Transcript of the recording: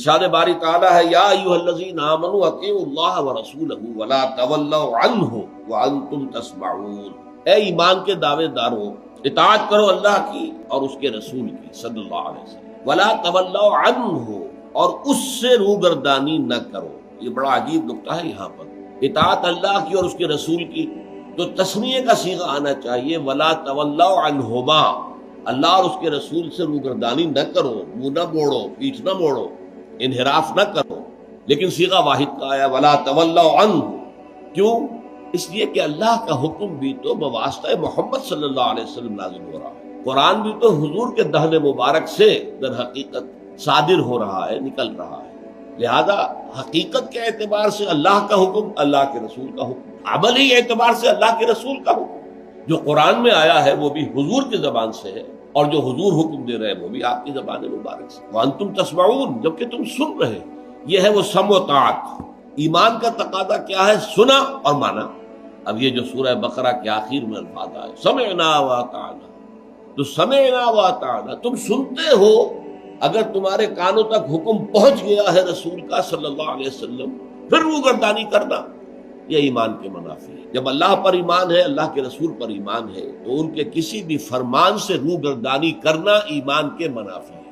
ارشاد باری تعالیٰ ہے یا ایھا الذین آمنوا اطیعوا اللہ ورسولہ ولا تولوا عنہ وانتم تسمعون، اے ایمان کے دعوے دارو اطاعت کرو اللہ کی اور اس کے رسول کی صلی اللہ علیہ وسلم، ولا تولوا عنہ اور اس سے روگردانی نہ کرو۔ یہ بڑا عجیب نکتہ ہے یہاں پر، اطاعت اللہ کی اور اس کے رسول کی تو تسمیہ کا صیغہ آنا چاہیے ولا تولوا عنہما، اللہ اور اس کے رسول سے روگردانی نہ کرو، منہ نہ موڑو، پیٹھ نہ موڑو، انحراف نہ کرو، لیکن صیغہ واحد کا آیا ولا تولوا عنہ۔ کیوں؟ اس لیے کہ اللہ کا حکم بھی تو بواسطہ محمد صلی اللہ علیہ وسلم نازل ہو رہا ہے، قرآن بھی تو حضور کے دہن مبارک سے در حقیقت صادر ہو رہا ہے، نکل رہا ہے، لہذا حقیقت کے اعتبار سے اللہ کا حکم، اللہ کے رسول کا حکم، عملی اعتبار سے اللہ کے رسول کا حکم، جو قرآن میں آیا ہے وہ بھی حضور کی زبان سے ہے، اور جو حضور حکم دے رہے ہیں وہ بھی آپ کی زبان مبارک سے، وانتم تسمعون، جبکہ تم سن رہے، یہ ہے وہ سمع و طاعت۔ ایمان کا تقاضا کیا ہے؟ سنا اور مانا۔ اب یہ جو سورہ بقرہ کے آخر میں الفاظ آئے سمعنا واطعنا، تو سمعنا واطعنا، تم سنتے ہو، اگر تمہارے کانوں تک حکم پہنچ گیا ہے رسول کا صلی اللہ علیہ وسلم، پھر روگردانی کرنا یہ ایمان کے منافی ہے۔ جب اللہ پر ایمان ہے، اللہ کے رسول پر ایمان ہے، تو ان کے کسی بھی فرمان سے روگردانی کرنا ایمان کے منافی ہے۔